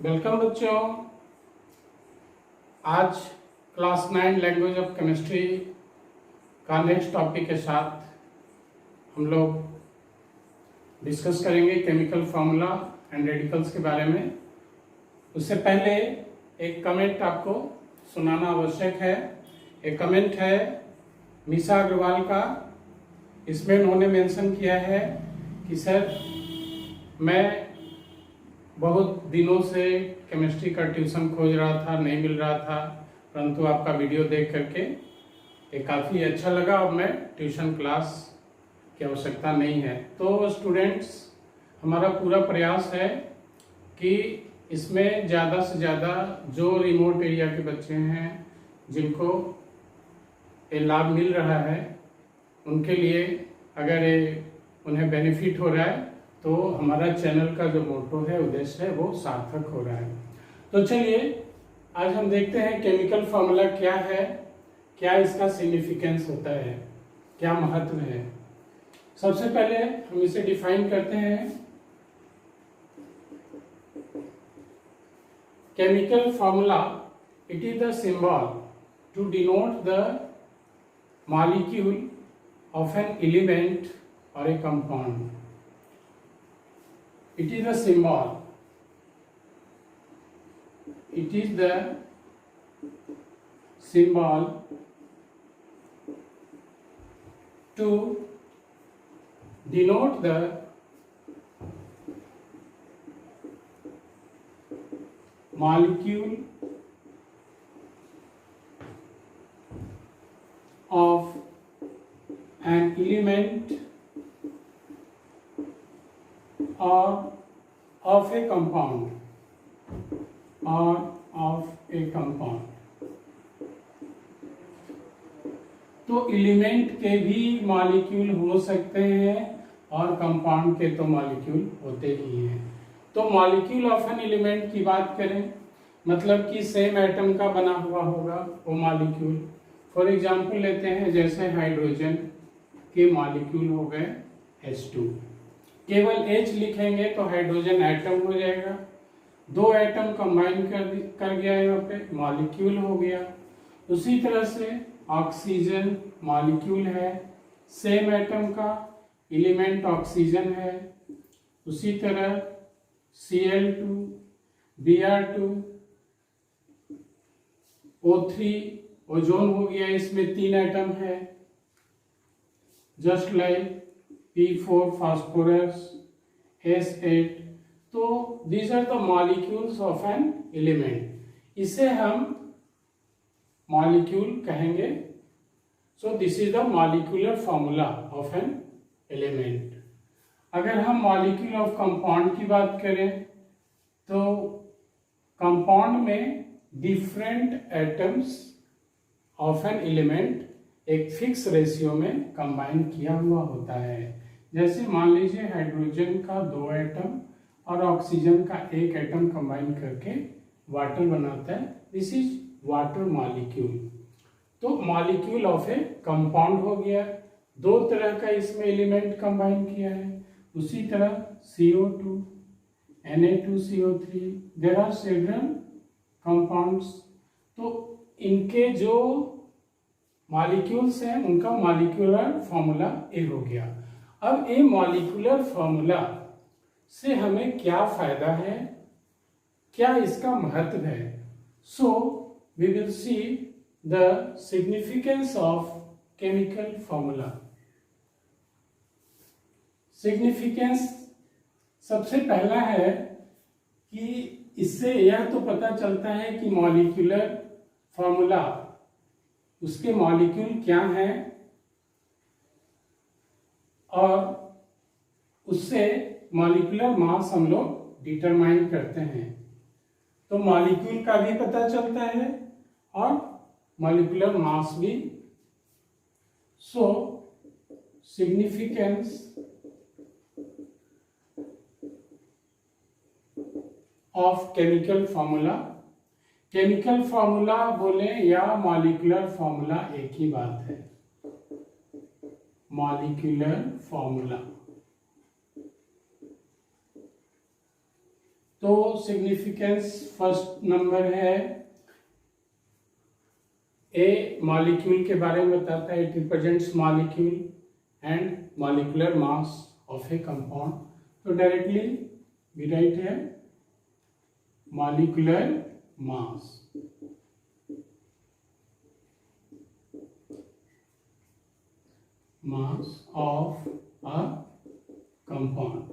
Welcome बच्चों। आज class 9 language of chemistry का नेक्स्ट टॉपिक के साथ हम लोग डिस्कस करेंगे केमिकल फार्मूला एंड रेडिकल्स के बारे में। उससे पहले एक कमेंट आपको सुनाना आवश्यक है। एक कमेंट है मीसा अग्रवाल का। इसमें उन्होंने मेंशन किया है कि सर मैं बहुत दिनों से केमिस्ट्री का ट्यूशन खोज रहा था, नहीं मिल रहा था, परंतु आपका वीडियो देख करके ये काफ़ी अच्छा लगा। अब मैं ट्यूशन क्लास की आवश्यकता नहीं है। तो स्टूडेंट्स, हमारा पूरा प्रयास है कि इसमें ज़्यादा से ज़्यादा जो रिमोट एरिया के बच्चे हैं जिनको ये लाभ मिल रहा है, उनके लिए अगर ये उन्हें बेनिफिट हो रहा है तो हमारा चैनल का जो मोटो है, उद्देश्य है, वो सार्थक हो रहा है। तो चलिए आज हम देखते हैं केमिकल फार्मूला क्या है, क्या इसका सिग्निफिकेंस होता है, क्या महत्व है। सबसे पहले हम इसे डिफाइन करते हैं। Chemical formula, it is the symbol to denote the molecule of an element और a compound. It is a symbol. It is the symbol to denote the molecule of an element or of a compound or of a compound। तो element के भी molecule हो सकते हैं और compound के तो मॉलिक्यूल होते ही हैं। तो मॉलिक्यूल ऑफ एन एलिमेंट की बात करें, मतलब कि सेम एटम का बना हुआ होगा वो मॉलिक्यूल। फॉर एग्जांपल लेते हैं, जैसे हाइड्रोजन के मॉलिक्यूल हो गए H2। केवल H लिखेंगे तो हाइड्रोजन एटम हो जाएगा। दो एटम कंबाइन कर गया, यहाँ पे मॉलिक्यूल हो गया। उसी तरह से ऑक्सीजन मॉलिक्यूल है, सेम एटम का, एलिमेंट ऑक्सीजन है। उसी तरह Cl2, Br2, O3 ओजोन हो गया, इसमें 3 एटम है। Just like P4 phosphorus, S8। तो these are the molecules of an element। इसे हम मॉलिक्यूल कहेंगे। So this is the molecular formula of an element। अगर हम मॉलिक्यूल ऑफ कंपाउंड की बात करें तो कंपाउंड में different atoms of an element एक फिक्स रेशियो में कंबाइन किया हुआ होता है। जैसे मान लीजिए हाइड्रोजन का 2 एटम और ऑक्सीजन का 1 एटम कंबाइन करके वाटर बनाता है। This is water molecule. तो मॉलिक्यूल ऑफ ए कंपाउंड हो गया। 2 तरह का इसमें एलिमेंट कंबाइन किया है। उसी तरह CO2, Na2CO3, there are several compounds. तो इनके जो मॉलिक्यूल्स हैं उनका मॉलिक्यूलर फॉर्मूला ए हो गया। अब ये मॉलिक्यूलर फॉर्मूला से हमें क्या फायदा है, क्या इसका महत्व है। So we will see the significance of chemical formula. Significance सबसे पहला है कि इससे यह तो पता चलता है कि मॉलिक्यूलर फॉर्मूला, उसके मॉलिक्यूल क्या हैं और उससे मॉलिक्यूलर मास हम लोग डिटरमाइन करते हैं। तो मॉलिक्यूल का भी पता चलता है और मॉलिक्यूलर मास भी। So significance of chemical formula. Chemical formula बोले या मॉलिक्यूलर फॉर्मूला, एक ही बात है। मॉलिक्यूलर फॉर्मूला तो सिग्निफिकेंस फर्स्ट नंबर है, ए मॉलिक्यूल के बारे में बताता है, it represents molecule and molecular mass of a compound. तो डायरेक्टली वी राइट है molecular mass. Mass of a compound,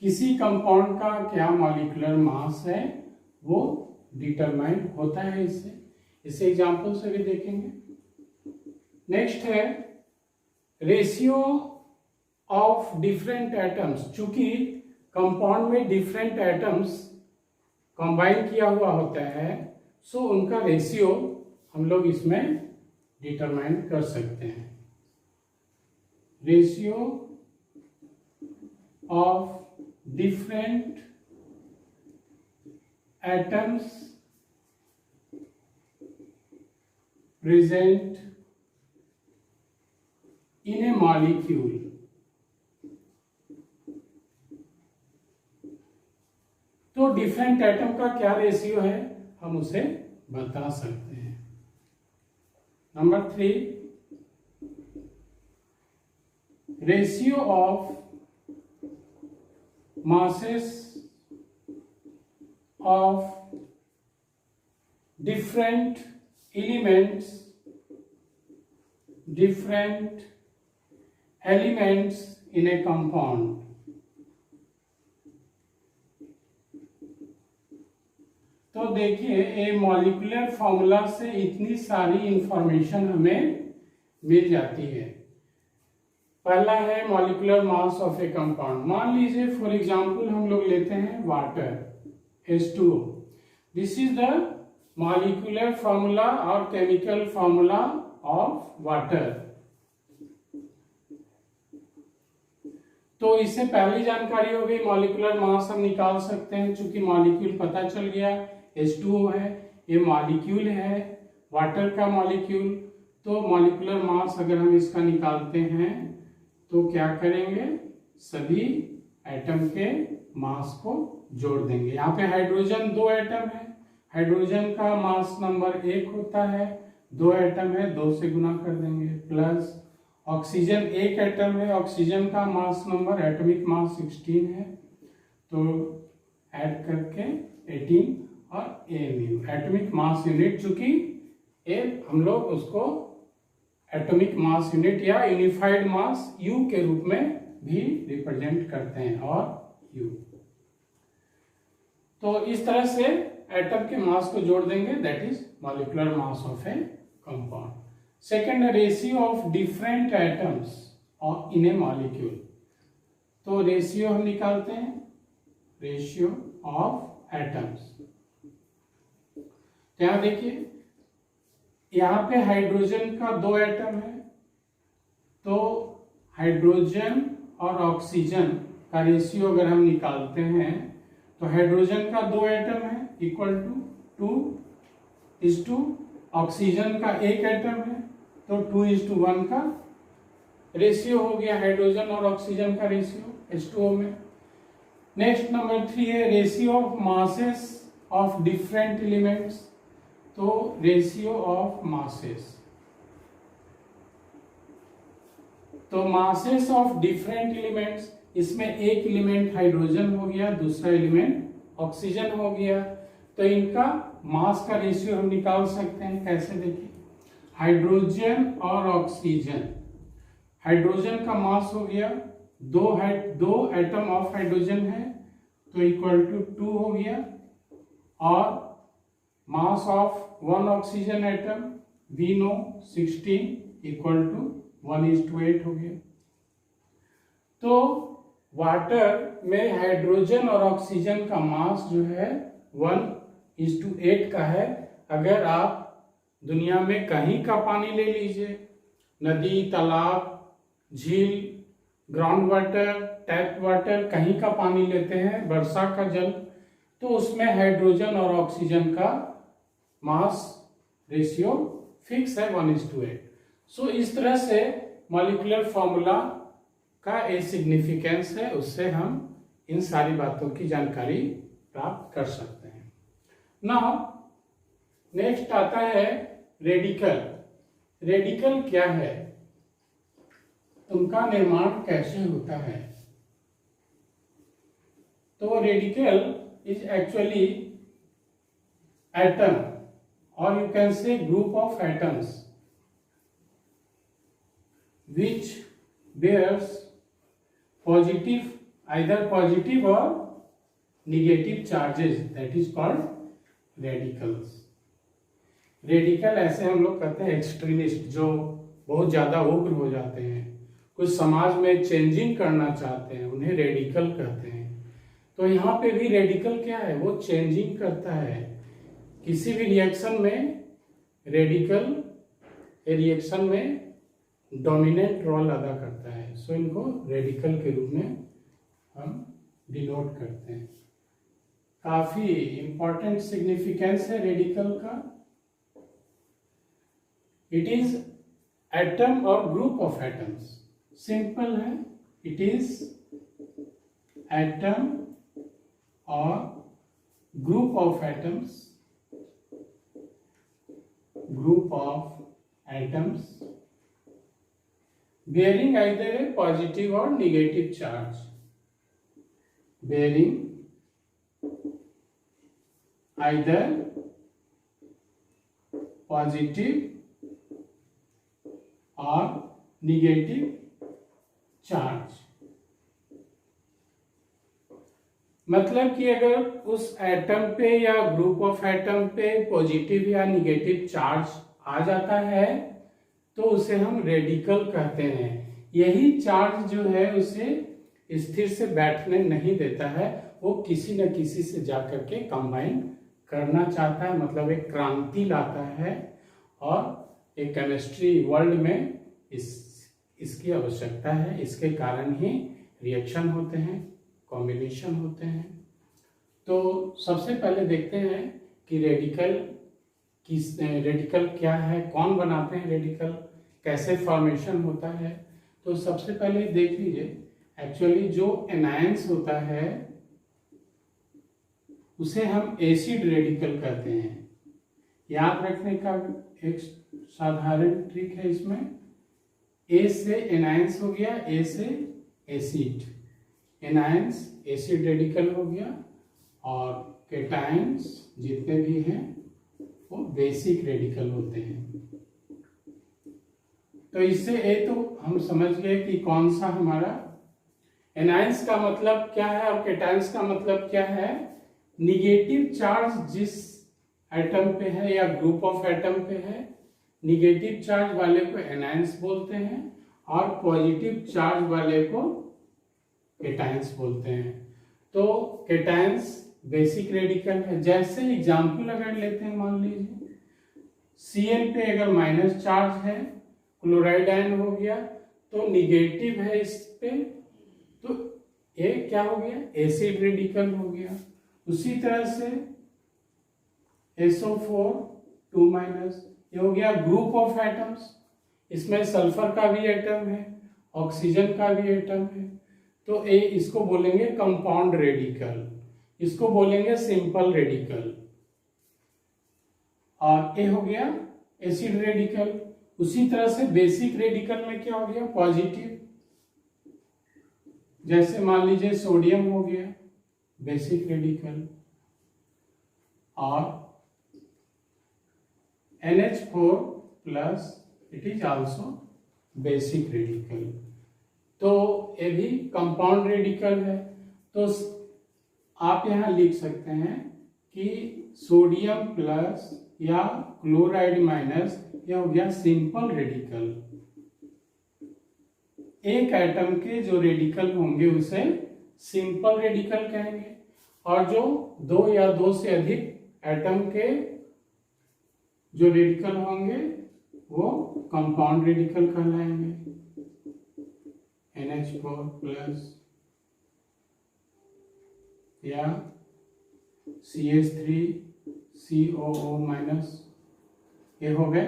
किसी कंपाउंड का क्या मॉलिक्यूलर मास है वो डिटरमाइन होता है इससे। इसे एग्जांपल से भी देखेंगे। नेक्स्ट है रेशियो ऑफ डिफरेंट एटम्स। चूंकि कंपाउंड में डिफरेंट एटम्स कंबाइन किया हुआ होता है, सो उनका रेशियो हम लोग इसमें डिटरमाइन कर सकते हैं। Ratio of different atoms present in a molecule। तो डिफरेंट एटम का क्या रेशियो है हम उसे बता सकते हैं। Number 3, ratio of masses of different elements in a compound। तो देखिए ए मॉलिक्यूलर फॉर्मूला से इतनी सारी इंफॉर्मेशन हमें मिल जाती है। पहला है molecular mass of a compound. मान लीजिए फॉर एग्जांपल हम लोग लेते हैं water H2O। This is the molecular formula और केमिकल फॉर्मूला ऑफ वाटर। तो इससे पहली जानकारी हो गई, मॉलिक्यूलर मास हम निकाल सकते हैं। चूंकि मॉलिक्यूल पता चल गया H2O है, ये मॉलिक्यूल है वाटर का मॉलिक्यूल। तो मॉलिक्यूलर मास अगर हम इसका निकालते हैं तो क्या करेंगे, सभी एटम के मास को जोड़ देंगे। यहाँ पे हाइड्रोजन 2 एटम है, हाइड्रोजन का मास नंबर 1 होता है, 2 एटम है 2 से गुना कर देंगे, प्लस ऑक्सीजन 1 एटम है, ऑक्सीजन का मास नंबर एटॉमिक मास 16 है, तो ऐड करके 18 और AMU एटॉमिक मास यूनिट। चूंकि ए हम लोग उसको एटॉमिक मास यूनिट या यूनिफाइड मास U के रूप में भी रिप्रेजेंट करते हैं, और U। तो इस तरह से एटम के मास को जोड़ देंगे, that is molecular mass of a compound. Second, ratio of different atoms in A molecule. तो रेशियो हम निकालते हैं, रेशियो ऑफ एटम्स। यहां देखिए, यहाँ पे हाइड्रोजन का 2 एटम है, तो हाइड्रोजन और ऑक्सीजन का रेशियो अगर हम निकालते हैं तो हाइड्रोजन का 2 एटम है इक्वल टू 2:, ऑक्सीजन का 1 एटम है तो 2:1 का रेशियो हो गया हाइड्रोजन और ऑक्सीजन का रेशियो H2O में। नेक्स्ट नंबर 3 है ratio of masses of different elements. तो रेशियो ऑफ मासेस, तो मासेस ऑफ डिफरेंट एलिमेंट्स, इसमें एक एलिमेंट हाइड्रोजन हो गया, दूसरा एलिमेंट ऑक्सीजन हो गया, तो इनका मास का रेशियो हम निकाल सकते हैं। कैसे देखिए, हाइड्रोजन और ऑक्सीजन, हाइड्रोजन का मास हो गया 2 एटम ऑफ हाइड्रोजन है तो इक्वल टू 2 हो गया, और mass of 1 oxygen atom we know 16 equal to 1:8 हो गया। तो वाटर में हाइड्रोजन और ऑक्सीजन का मास जो है 1:8 का है। अगर आप दुनिया में कहीं का पानी ले लीजिए, नदी, तालाब, झील, ग्राउंड वाटर, टैप वाटर, कहीं का पानी लेते हैं, वर्षा का जल, तो उसमें हाइड्रोजन और ऑक्सीजन का मास रेशियो फिक्स है 1:8। सो इस तरह से मॉलिक्यूलर फॉर्मूला का ए सिग्निफिकेंस है, उससे हम इन सारी बातों की जानकारी प्राप्त कर सकते हैं। नाउ नेक्स्ट आता है रेडिकल। रेडिकल क्या है, उनका निर्माण कैसे होता है? तो radical is actually atom or you can say group of atoms which bears positive, either positive or negative charges, that is called radicals. Radical ऐसे हम लोग कहते हैं एक्सट्रीमिस्ट, जो बहुत ज़्यादा उग्र हो जाते हैं, कुछ समाज में चेंजिंग करना चाहते हैं, उन्हें रेडिकल कहते हैं। तो यहाँ पे भी रेडिकल क्या है, वो चेंजिंग करता है किसी भी रिएक्शन में। रेडिकल रिएक्शन में डोमिनेंट रोल अदा करता है, सो इनको रेडिकल के रूप में हम डिनोट करते हैं। काफी इंपॉर्टेंट सिग्निफिकेंस है रेडिकल का। इट इज एटम और ग्रुप ऑफ एटम्स, सिंपल है, इट इज एटम और group of atoms, group of atoms bearing either a positive or negative charge, bearing either positive or negative charge। मतलब कि अगर उस atom पे या ग्रुप ऑफ एटम पे पॉजिटिव या निगेटिव चार्ज आ जाता है तो उसे हम रेडिकल कहते हैं। यही चार्ज जो है उसे स्थिर से बैठने नहीं देता है, वो किसी न किसी से जाकर के कंबाइन करना चाहता है, मतलब एक क्रांति लाता है। और एक केमिस्ट्री वर्ल्ड में इसकी आवश्यकता है, इसके कारण ही रिएक्शन होते हैं, कॉम्बिनेशन होते हैं। तो सबसे पहले देखते हैं कि रेडिकल क्या है, कौन बनाते हैं रेडिकल, कैसे फॉर्मेशन होता है। तो सबसे पहले देख लीजिए, एक्चुअली जो एनायंस होता है उसे हम एसिड रेडिकल कहते हैं। याद रखने का एक साधारण ट्रिक है इसमें, ए से एनायंस हो गया, ए से एसिड, एनायंस एसिड रेडिकल हो गया, और केटायंस जितने भी हैं वो बेसिक रेडिकल होते हैं। तो इससे ए तो हम समझ गए कि कौन सा हमारा एनायंस का मतलब क्या है और केटायंस का मतलब क्या है। निगेटिव चार्ज जिस एटम पे है या ग्रुप ऑफ एटम पे है, निगेटिव चार्ज वाले को एनायंस बोलते हैं और पॉजिटिव चार्ज वाले को केटायंस बोलते हैं। तो केटायंस बेसिक रेडिकल है। जैसे एग्जाम्पल अगर लेते हैं, मान लीजिए Cl पे अगर माइनस चार्ज है, क्लोराइड आयन हो गया, तो निगेटिव है इस पे, तो ये क्या हो गया, एसिड रेडिकल हो गया। उसी तरह से SO4 2- ये हो गया ग्रुप ऑफ एटम्स, इसमें सल्फर का भी एटम है, ऑक्सीजन का भी एटम है, तो इसको बोलेंगे कंपाउंड रेडिकल, इसको बोलेंगे सिंपल रेडिकल। और ये हो गया एसिड रेडिकल। उसी तरह से बेसिक रेडिकल में क्या हो गया, पॉजिटिव, जैसे मान लीजिए सोडियम हो गया बेसिक रेडिकल, और NH4+ it is also basic radical. तो ये भी कंपाउंड रेडिकल है। तो आप यहां लिख सकते हैं कि सोडियम प्लस या क्लोराइड माइनस, यह हो गया सिंपल रेडिकल। एक एटम के जो रेडिकल होंगे उसे सिंपल रेडिकल कहेंगे, और जो दो या दो से अधिक एटम के जो रेडिकल होंगे वो कंपाउंड रेडिकल कहलाएंगे। NH4+ या CH3 COO-, ये हो गए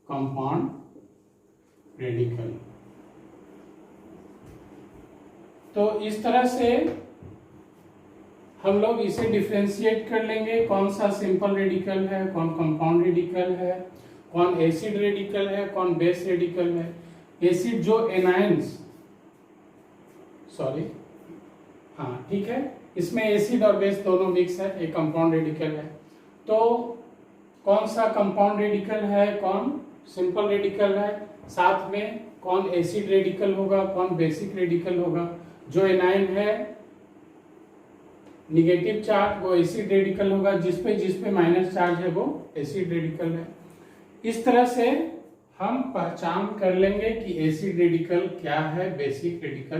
कंपाउंड रेडिकल। तो इस तरह से हम लोग इसे डिफ्रेंशिएट कर लेंगे, कौन सा सिंपल रेडिकल है, कौन कंपाउंड रेडिकल है, कौन एसिड रेडिकल है, कौन बेस रेडिकल है। एसिड जो एनायंस, सॉरी, हाँ ठीक है, इसमें एसिड और बेस दोनों मिक्स है, एक कंपाउंड रेडिकल है। तो कौन सा कंपाउंड रेडिकल है, कौन सिंपल रेडिकल है, साथ में कौन एसिड रेडिकल होगा, कौन बेसिक रेडिकल होगा। जो एनायन है निगेटिव चार्ज वो एसिड रेडिकल होगा, जिसपे माइनस चार्ज है वो एसिड रेडिकल है। इस तरह से हम पहचान कर लेंगे कि एसिड रेडिकल क्या है, बेसिक रेडिकल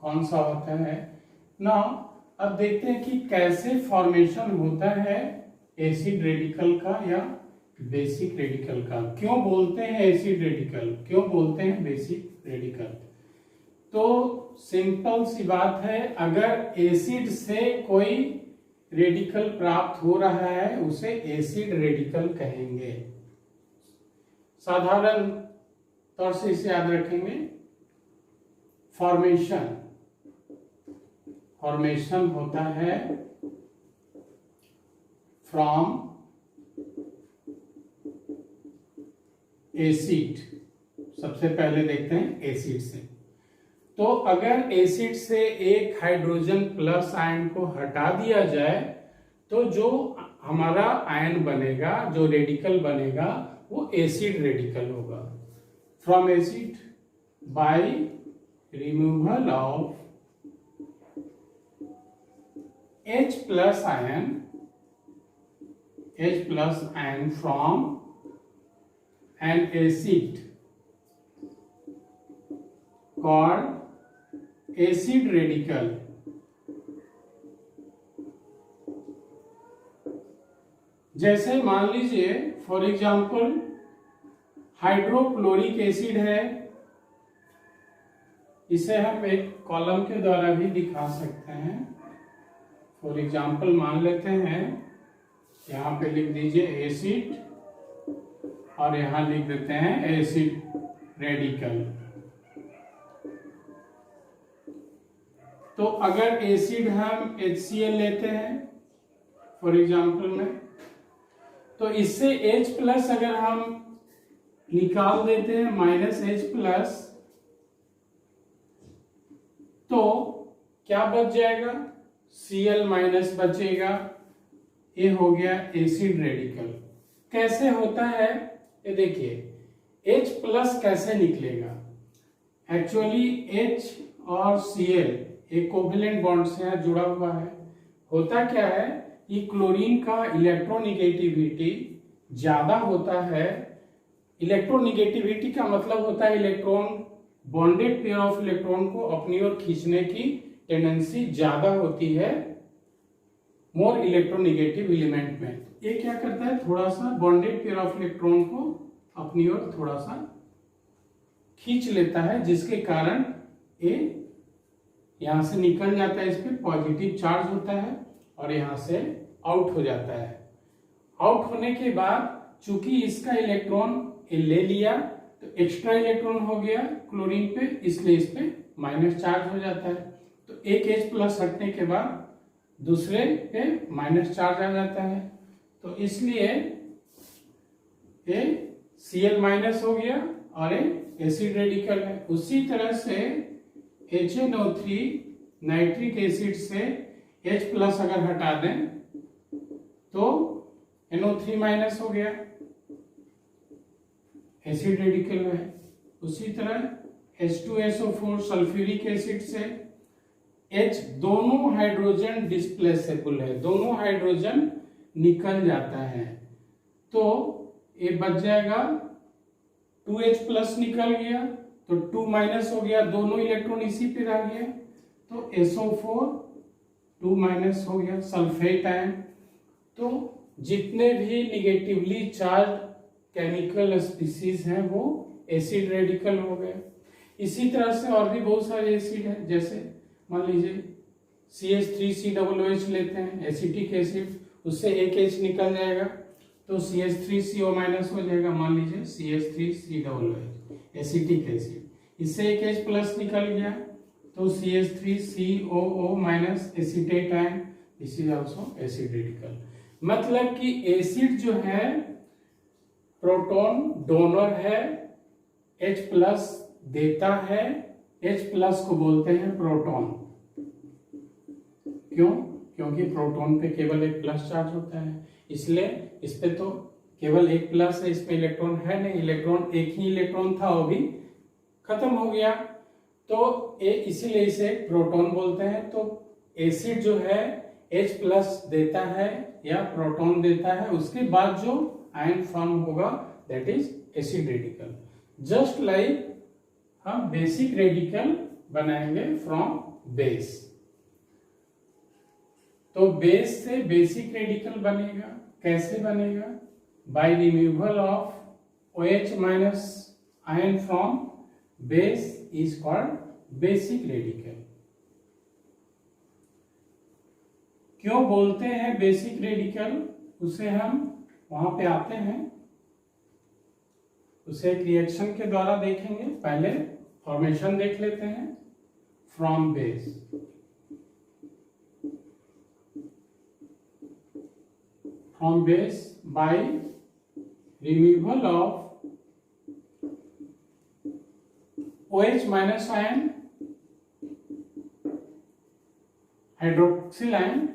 कौन सा होता है। नाउ अब देखते हैं कि कैसे फॉर्मेशन होता है एसिड रेडिकल का या बेसिक रेडिकल का। क्यों बोलते हैं एसिड रेडिकल, क्यों बोलते हैं बेसिक रेडिकल। तो सिंपल सी बात है, अगर एसिड से कोई रेडिकल प्राप्त हो रहा है उसे एसिड रेडिकल कहेंगे। साधारण तौर से इसे याद रखेंगे, फॉर्मेशन होता है फ्रॉम एसिड। सबसे पहले देखते हैं एसिड से। तो अगर एसिड से एक हाइड्रोजन प्लस आयन को हटा दिया जाए तो जो हमारा आयन बनेगा, जो रेडिकल बनेगा वो एसिड रेडिकल होगा। From acid by removal of H plus ion from an acid called acid radical. जैसे मान लीजिए फॉर एग्जाम्पल हाइड्रोक्लोरिक एसिड है, इसे हम एक कॉलम के द्वारा भी दिखा सकते हैं। फॉर एग्जाम्पल मान लेते हैं, यहाँ पे लिख दीजिए एसिड और यहाँ लिख देते हैं एसिड रेडिकल। तो अगर एसिड हम HCl लेते हैं फॉर एग्जाम्पल में, तो इससे H प्लस अगर हम निकाल देते हैं -H+, तो क्या बच जाएगा, Cl- बचेगा। ये हो गया एसिड रेडिकल। कैसे होता है ये देखिए, H+ कैसे निकलेगा। एक्चुअली H और Cl एक कोवेलेंट बॉन्ड से जुड़ा हुआ है। होता क्या है, ये क्लोरीन का इलेक्ट्रोनिगेटिविटी ज्यादा होता है। इलेक्ट्रोनिगेटिविटी का मतलब होता है electron, bonded pair of electron को अपनी ओर खींचने की टेंडेंसी ज्यादा होती है मोर इलेक्ट्रोनिगेटिव एलिमेंट में। ये क्या करता है, थोड़ा सा बॉन्डेड पेयर ऑफ इलेक्ट्रॉन को अपनी ओर थोड़ा सा खींच लेता है, जिसके कारण ये यहां से निकल जाता है, इस पे पॉजिटिव चार्ज होता है और यहां से आउट हो जाता है। आउट होने के बाद चूंकि इसका इलेक्ट्रॉन ले लिया तो एक्स्ट्रा इलेक्ट्रॉन हो गया क्लोरीन पे, इसलिए इस पे माइनस चार्ज हो जाता है। तो एक H+ हटने के बाद दूसरे पे माइनस चार्ज आ जाता है, तो इसलिए ये Cl- हो गया और ये एसिड रेडिकल है। उसी तरह से HNO3 नाइट्रिक एसिड से H+ अगर हटा दें तो NO3- हो गया, एसिड रेडिकल है। उसी तरह H2SO4 सल्फ्यूरिक एसिड से H, दोनों हाइड्रोजन डिस्प्लेसेबल है, दोनों हाइड्रोजन निकल जाता है, तो ये बच जाएगा 2H+ निकल गया तो 2- हो गया, दोनों इलेक्ट्रॉन इसी पे रह गया, तो SO4 2- हो गया, सल्फेट आयन। तो जितने भी निगेटिवली चार्ज केमिकल स्पीसीज हैं वो एसिड रेडिकल हो गए। इसी तरह से और भी बहुत सारे एसिड हैं, जैसे मान लीजिए CH3COOH लेते हैं, एसिटिक एसिड, उससे एक H निकल जाएगा तो CH3CO- हो जाएगा। मान लीजिए CH3COOH एसिटिक एसिड, इससे एक H+ निकल गया तो CH3COO minus acetate ion, this is also acid radical. मतलब कि एसिड जो है प्रोटॉन डोनर है, H प्लस देता है, H प्लस को बोलते हैं प्रोटॉन। क्यों? क्योंकि प्रोटॉन पे केवल एक प्लस चार्ज होता है, इसलिए इस पे तो केवल एक प्लस है, इसमें इलेक्ट्रॉन है नहीं, इलेक्ट्रॉन एक ही इलेक्ट्रॉन था वो भी खत्म हो गया, तो इसीलिए इसे प्रोटॉन बोलते हैं। तो एसिड जो है H प्लस देता है या प्रोटॉन देता है, उसके बाद जो आयन फॉर्म होगा that is acid radical. Just like हम बेसिक रेडिकल बनाएंगे फ्रॉम बेस, तो बेस से बेसिक रेडिकल बनेगा। कैसे बनेगा? By removal of OH minus ion from base is called basic radical. क्यों बोलते हैं बेसिक रेडिकल? उसे हम वहां पे आते हैं, उसे एक रिएक्शन के द्वारा देखेंगे। पहले फॉर्मेशन देख लेते हैं from base. From base by removal of OH minus ion, hydroxyl ion,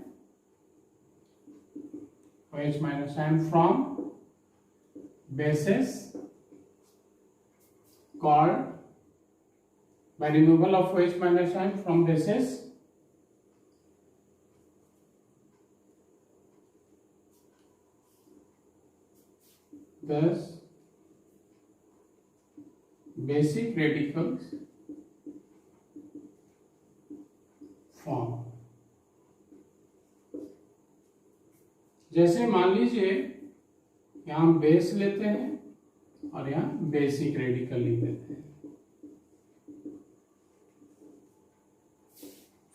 OH minus ion from bases called by removal of OH minus ion from bases thus basic radicals form। जैसे मान लीजिए यहां base लेते हैं और यहां basic radical लिख देते हैं।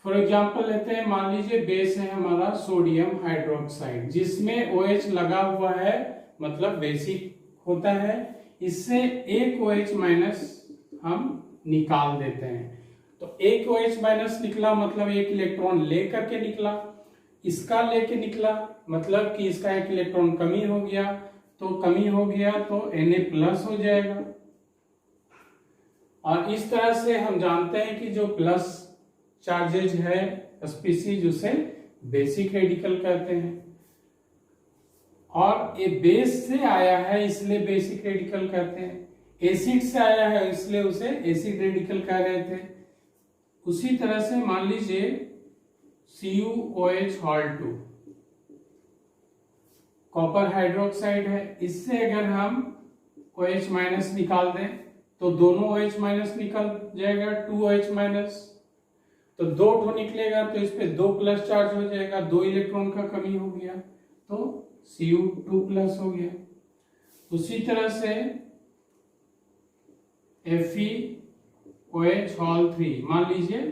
फॉर एग्जांपल लेते हैं, मान लीजिए बेस है हमारा सोडियम हाइड्रोक्साइड, जिसमें OH लगा हुआ है, मतलब बेसिक होता है। इससे एक OH माइनस हम निकाल देते हैं, तो एक OH माइनस निकला मतलब एक इलेक्ट्रॉन ले करके निकला, इसका लेके निकला मतलब कि इसका एक इलेक्ट्रॉन कमी हो गया, तो कमी हो गया तो Na प्लस हो जाएगा। और इस तरह से हम जानते हैं कि जो प्लस चार्जेज है स्पीसीज उसे बेसिक रेडिकल कहते हैं। और ये बेस से आया है इसलिए बेसिक रेडिकल कहते हैं, एसिड से आया है इसलिए उसे एसिड रेडिकल कह रहे थे। उसी तरह से मान लीजिए CuOH हॉल 2 कॉपर हाइड्रोक्साइड है, इससे अगर हम OH माइनस निकाल दें तो दोनों OH माइनस निकल जाएगा, 2OH माइनस, तो दो ठो निकलेगा तो इस पे 2 प्लस चार्ज हो जाएगा, 2 इलेक्ट्रॉन का कमी हो गया तो Cu2 प्लस हो गया। उसी तरह से FeOH हॉल 3, मान लीजिए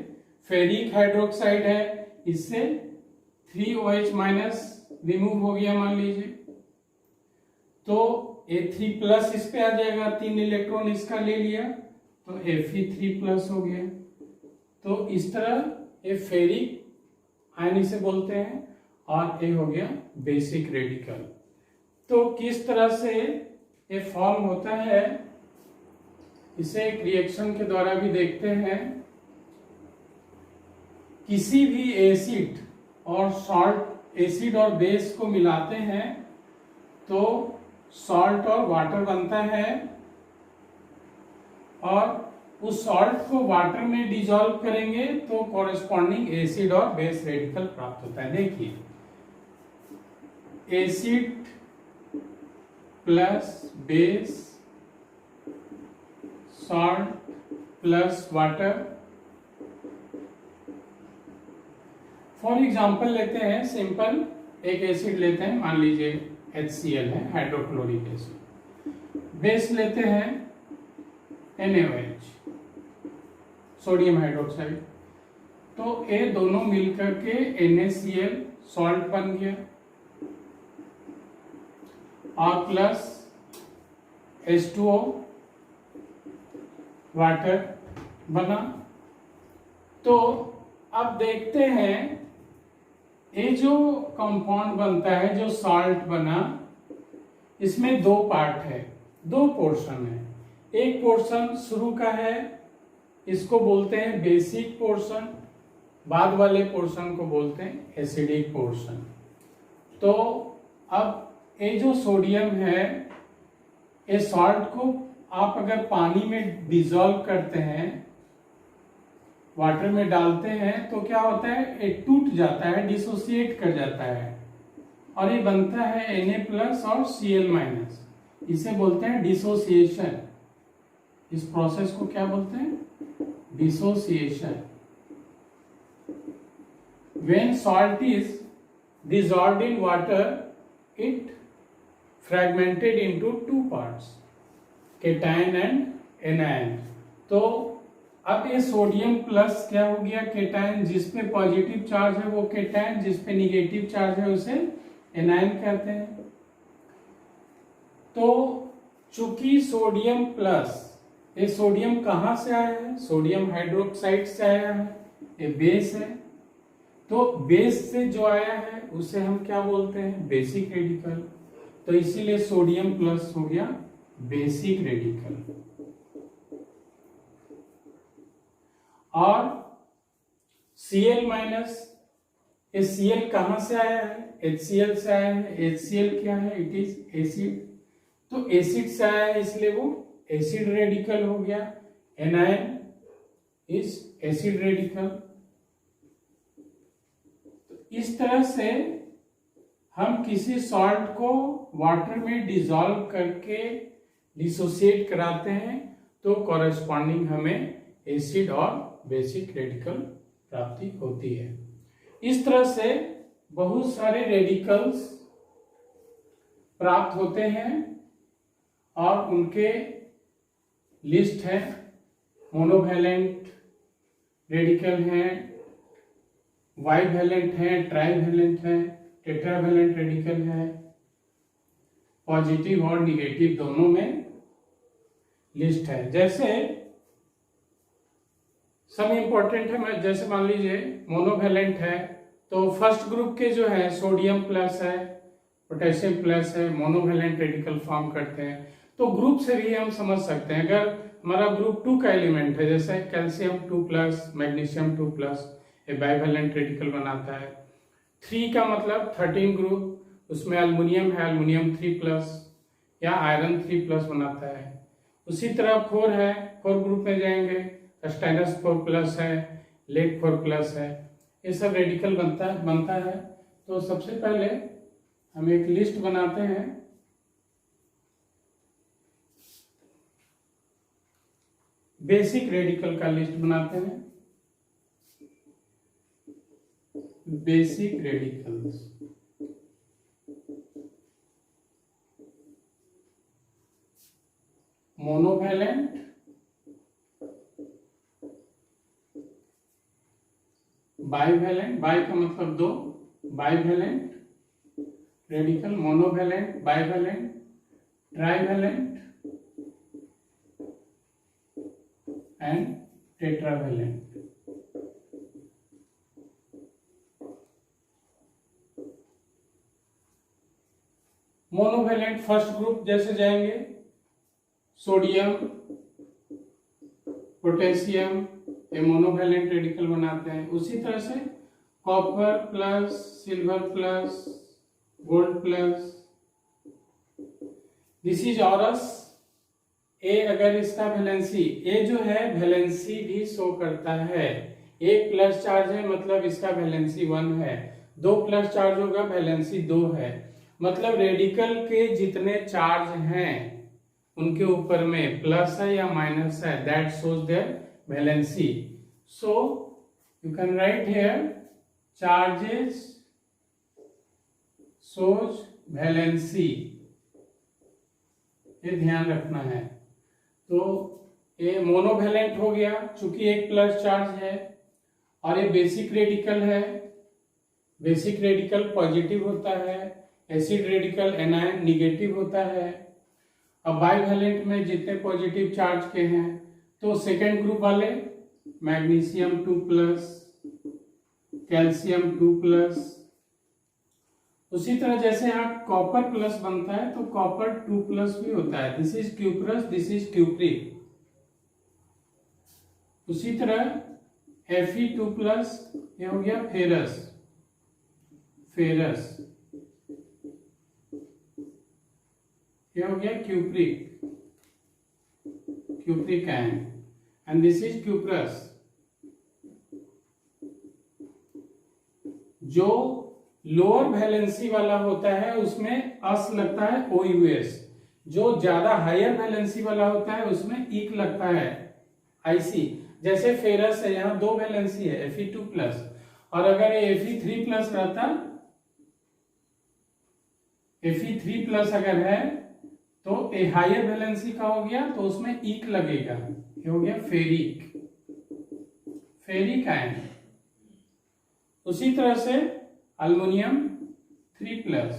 फेरिक हाइड्रोक्साइड है, इससे 3OH माइनस रिमूव हो गया मान लीजिए, तो A3 प्लस इस पे आ जाएगा, 3 इलेक्ट्रॉन इसका ले लिया तो Fe3 प्लस हो गया। तो इस तरह ये फेरिक आयन इसे बोलते हैं और ये हो गया बेसिक रेडिकल। तो किस तरह से ये फॉर्म होता है इसे एक रिएक्शन के द्वारा भी देखते हैं। किसी भी एसिड और सॉल्ट, एसिड और बेस को मिलाते हैं तो सॉल्ट और वाटर बनता है, और उस सॉल्ट को वाटर में डिसॉल्व करेंगे तो कॉरेस्पॉन्डिंग एसिड और बेस रेडिकल प्राप्त होता है। देखिए, acid plus base, salt plus water. For example लेते हैं सिंपल, एक एसिड लेते हैं, मान लीजिए HCl है, हाइड्रोक्लोरिक एसिड। बेस लेते हैं NaOH, सोडियम हाइड्रोक्साइड, तो ये दोनों मिलकर के NaCl सॉल्ट बन गया, और प्लस H2O वाटर बना। तो अब देखते हैं ये जो कंपाउंड बनता है, जो सॉल्ट बना, इसमें दो पार्ट है, दो पोर्शन है। एक पोर्शन शुरू का है, इसको बोलते हैं बेसिक पोर्शन, बाद वाले पोर्शन को बोलते हैं एसिडिक पोर्शन। तो अब ये जो सोडियम है, ये सॉल्ट को आप अगर पानी में डिसॉल्व करते हैं, वाटर में डालते हैं, तो क्या होता है, ये टूट जाता है, डिसोसिएट कर जाता है और ये बनता है Na+ और Cl-। इसे बोलते हैं डिसोसिएशन। इस प्रोसेस को क्या बोलते हैं, dissociation. When salt is dissolved in water, it fragmented into two parts, cation and anion। तो अब ये सोडियम प्लस क्या हो गया, केटायन। जिसपे पॉजिटिव चार्ज है वो केटायन, जिसपे निगेटिव चार्ज है उसे एनायन कहते हैं। तो चूंकि सोडियम प्लस, ये सोडियम कहाँ से आया है, सोडियम हाइड्रोक्साइड से आया है, ये बेस है। तो बेस से जो आया है उसे हम क्या बोलते हैं, बेसिक रेडिकल। तो इसीलिए सोडियम प्लस हो गया बेसिक रेडिकल। और Cl-, ये Cl कहां से आया है, HCl से आया है। HCl क्या है, इट इज एसिड। तो एसिड से आया है इसलिए वो एसिड रेडिकल हो गया। Anion is acid radical. इस तरह से हम किसी सॉल्ट को वाटर में डिसॉल्व करके डिसोसिएट कराते हैं, तो कॉरेस्पॉन्डिंग हमें एसिड और बेसिक रेडिकल प्राप्ति होती है। इस तरह से बहुत सारे रेडिकल्स प्राप्त होते हैं और उनके लिस्ट है। मोनोवैलेंट रेडिकल हैं, बाइवैलेंट है, ट्राइवैलेंट है, टेट्रावैलेंट रेडिकल है। पॉजिटिव और निगेटिव दोनों में लिस्ट है। जैसे सब इंपॉर्टेंट है, जैसे मान लीजिए मोनोवैलेंट है, तो फर्स्ट ग्रुप के जो है सोडियम प्लस है, पोटेशियम प्लस है, मोनोवैलेंट रेडिकल फॉर्म करते हैं। तो ग्रुप से भी हम समझ सकते हैं, अगर हमारा ग्रुप 2 का एलिमेंट है, जैसे कैल्शियम 2+, मैग्नीशियम 2+, ये बाइवैलेंट रेडिकल बनाता है। 3 का मतलब 13 ग्रुप, उसमें एल्युमिनियम है, एल्युमिनियम 3+ या आयरन 3+ बनाता है। उसी तरह 4 है, 4 ग्रुप में जाएंगे, स्टेनस 4+ है, लेड 4+ है, ये सब रेडिकल बनता है। तो सबसे पहले हम एक लिस्ट बनाते हैं। बेसिक रेडिकल का लिस्ट बनाते हैं। Basic radicals, monovalent, bivalent, bi का मतलब 2, bivalent radical, monovalent, bivalent, trivalent and tetravalent. Monovalent first group जैसे जाएंगे, सोडियम, पोटेशियम, ये मोनोवैलेंट रेडिकल बनाते हैं। उसी तरह से copper plus, silver plus, gold plus, this is aurous. ए अगर इसका वैलेंसी, ए जो है वैलेंसी भी शो करता है। 1 प्लस चार्ज है मतलब इसका वैलेंसी 1 है, 2 प्लस चार्ज होगा वैलेंसी 2 है। मतलब रेडिकल के जितने चार्ज हैं उनके ऊपर में प्लस है या माइनस है, that shows their valency. So you can write here charges shows valency, ये ध्यान रखना है। तो ये मोनोवैलेंट हो गया चूंकि 1 प्लस चार्ज है, और ये बेसिक रेडिकल है। बेसिक रेडिकल पॉजिटिव होता है, एसिड रेडिकल एनायन निगेटिव होता है। अब बाइवैलेंट में जितने पॉजिटिव चार्ज के हैं, तो सेकेंड ग्रुप वाले मैग्नीशियम 2+, कैल्शियम 2+। उसी तरह जैसे यहाँ कॉपर प्लस बनता है तो कॉपर 2+ भी होता है, this is cuprous, this is cupric. उसी तरह Fe2+, ये हो गया फेरस, फेरस, ये हो गया cupric, cupric ion, and this is cuprous. जो लोअर वैलेंसी वाला होता है उसमें अस लगता है OUS, जो ज्यादा हायर वैलेंसी वाला होता है उसमें इक लगता है IC। जैसे फेरस है, यहाँ 2 वैलेंसी है Fe2+, और अगर ये Fe3+ रहता, Fe3+ अगर है तो ए हायर वैलेंसी का हो गया तो उसमें इक लगेगा, ये हो गया फेरिक, फेरिक आयन। उसी तरह से अल्युमिनियम 3+,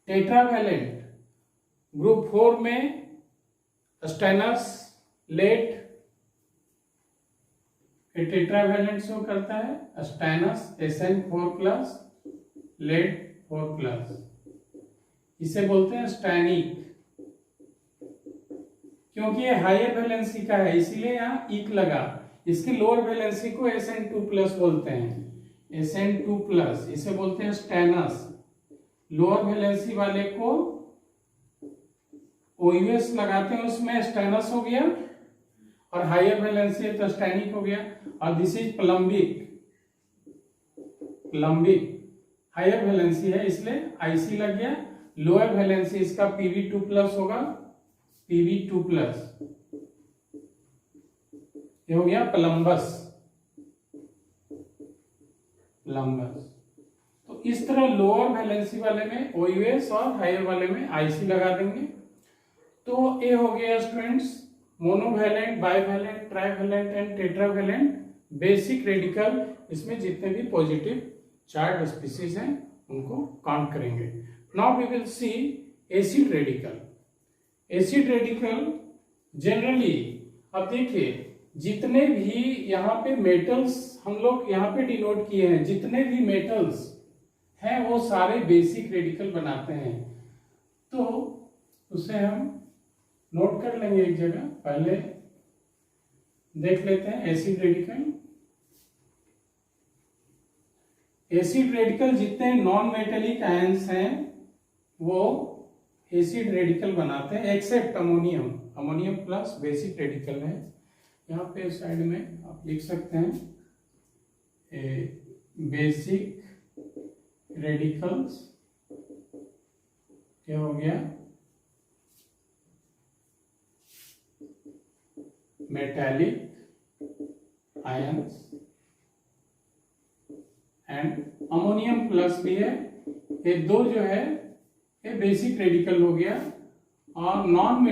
टेट्रावैलेंट, ग्रुप 4 में स्टेनस, लेट, टेट्रावैलेंट शो करता है, स्टेनस Sn4+, लेट 4+, इसे बोलते हैं स्टैनिक, क्योंकि ये हायर वैलेंसी का है इसीलिए यहाँ इक लगा। इसकी लोअर वैलेंसी को Sn2+ बोलते हैं, Sn2+, इसे बोलते हैं स्टेनस। लोअर वैलेंसी वाले को OUS लगाते हैं, उसमें स्टेनस हो गया, और हायर वैलेंसी है तो स्टैनिक हो गया। और दिस इज प्लम्बिक, प्लम्बिक हायर वैलेंसी है इसलिए IC लग गया। लोअर वैलेंसी इसका Pb2+ होगा, Pb2+, ये हो गया प्लम्बस, प्लम्बस। तो इस तरह लोअर वैलेंसी वाले में OUS और हायर वाले में IC लगा देंगे। तो ये हो गया students monovalent, bivalent, trivalent and tetravalent basic radical. इसमें जितने भी पॉजिटिव चार्ज स्पीसीज हैं उनको काउंट करेंगे। Now we will see acid radical. Acid radical generally, अब देखिए जितने भी यहाँ पे मेटल्स हम लोग यहाँ पे डिनोट किए हैं, जितने भी मेटल्स हैं वो सारे बेसिक रेडिकल बनाते हैं। तो उसे हम नोट कर लेंगे एक जगह। पहले देख लेते हैं एसिड रेडिकल। एसिड रेडिकल जितने नॉन मेटेलिक आयंस हैं वो एसिड रेडिकल बनाते हैं, except ammonium. Ammonium plus basic radical है। यहाँ पे साइड में आप लिख सकते हैं बेसिक रेडिकल्स, क्या हो गया, metallic ions and ammonium plus भी है। ये दो जो है ये बेसिक रेडिकल हो गया। और नॉन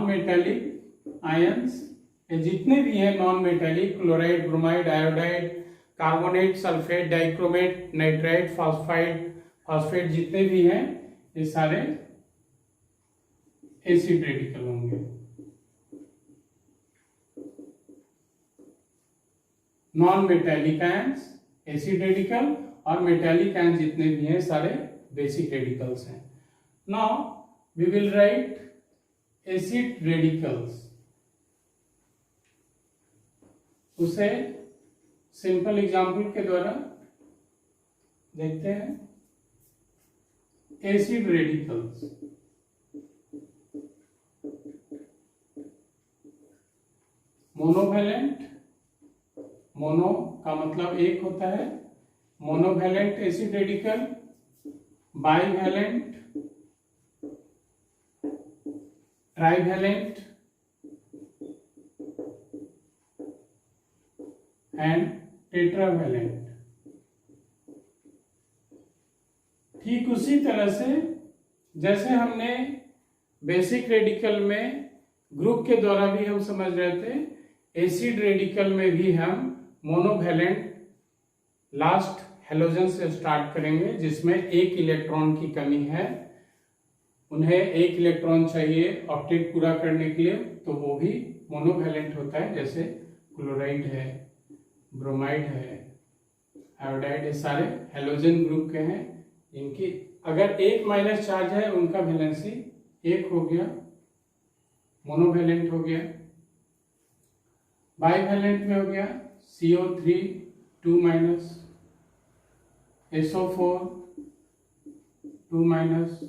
मेटालिक आयंस ये जितने भी हैं non metallic, chloride, bromide, iodide, carbonate, sulphate, dichromate, nitrite, phosphate जितने भी हैं ये सारे एसिड रेडिकल होंगे। Non metallic ions acid radical और मेटालिक आयंस जितने भी हैं सारे बेसिक रेडिकल्स हैं। Now we will write acid radicals. उसे सिंपल एग्जांपल के द्वारा देखते हैं। एसिड रेडिकल्स, मोनोवैलेंट, मोनो का मतलब एक होता है, monovalent acid radical, bivalent, trivalent and tetravalent. ठीक उसी तरह से जैसे हमने बेसिक रेडिकल में ग्रुप के द्वारा भी हम समझ रहे थे, एसिड रेडिकल में भी हम मोनोवैलेंट लास्ट हेलोजन से स्टार्ट करेंगे जिसमें एक इलेक्ट्रॉन की कमी है, उन्हें एक इलेक्ट्रॉन चाहिए ऑक्टेट पूरा करने के लिए, तो वो भी मोनोवैलेंट होता है, जैसे क्लोराइड है, ब्रोमाइड है, आयोडाइड, ये सारे हैलोजन ग्रुप के हैं। इनकी अगर एक माइनस चार्ज है उनका वैलेंसी एक हो गया, मोनोवैलेंट हो गया। बाईवैलेंट में हो गया CO3 2 minus, SO4 2 minus,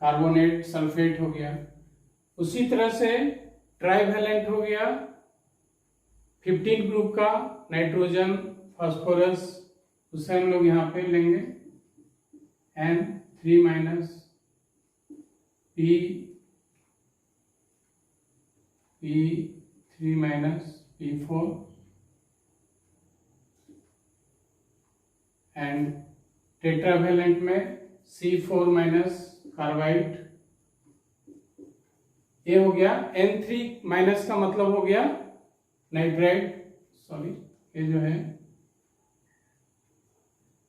carbonate sulphate हो गया। उसी तरह से ट्राईवैलेंट हो गया 15 ग्रुप का, नाइट्रोजन, फास्फोरस, उसे हम लोग यहाँ पे लेंगे N3 minus, P3 minus, P4 and tetravalent में C4 माइनस कार्बाइड। ये हो गया। N3 माइनस का मतलब हो गया नाइट्राइड, सॉरी ये जो है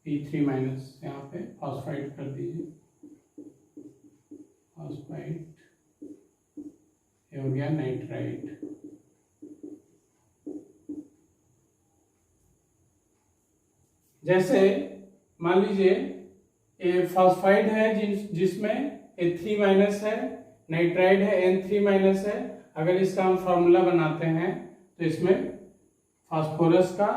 P3 माइनस, यहाँ पे फॉस्फाइड कर दीजिए, फॉस्फाइड, ये हो गया नाइट्राइड। जैसे मान लीजिए ये फॉस्फाइड है जिसमें A3 माइनस है, नाइट्राइड है N3 माइनस है। अगर इसका हम फॉर्मूला बनाते हैं तो इसमें फास्फोरस का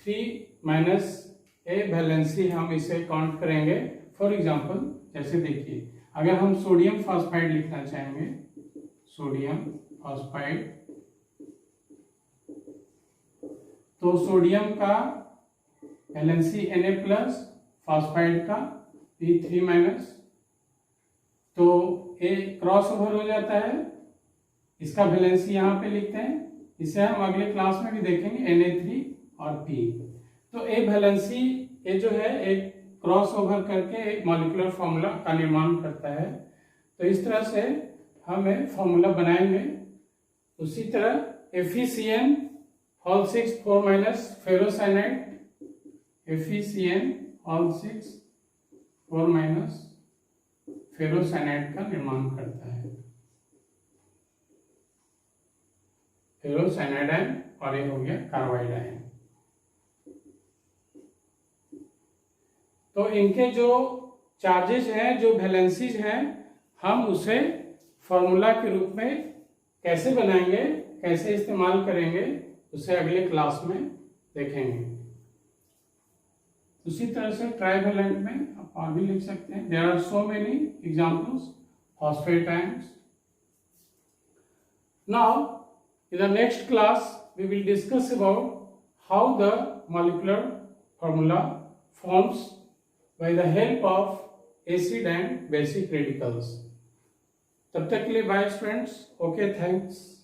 3 माइनस ए वैलेंसी हम इसे काउंट करेंगे। फॉर एग्जांपल जैसे देखिए, अगर हम सोडियम फॉस्फाइड लिखना चाहेंगे, सोडियम फॉस्फाइड, तो सोडियम का वैलेंसी Na प्लस, फॉस्फाइड का P3 माइनस, तो ए क्रॉस ओवर हो जाता है। इसका वैलेंसी यहाँ पे लिखते हैं, इसे हम अगले क्लास में भी देखेंगे, Na3 और P। तो ए वैलेंसी ये जो है एक क्रॉस ओवर करके एक मॉलिक्यूलर फॉर्मूला का निर्माण करता है। तो इस तरह से हम एक फॉर्मूला बनाएंगे। उसी तरह FeCN6 4 minus ferrocyanide, FeCN6 4 minus ferrocyanide का निर्माण करता है, फेरोसाइनाइड आयन, और ये हो गया कार्बाइड आयन। तो इनके जो चार्जेस हैं, जो वैलेंसीज हैं, हम उसे फॉर्मूला के रूप में कैसे बनाएंगे, कैसे इस्तेमाल करेंगे, उसे अगले क्लास में देखेंगे। उसी तरह से ट्राईवैलेंट में आप और भी लिख सकते हैं। There are so many examples, phosphate ions. Now in the next class we will discuss about how the molecular formula forms by the help of acid and basic radicals. तब तक के लिए बाय स्टूडेंट्स, ओके, थैंक्स।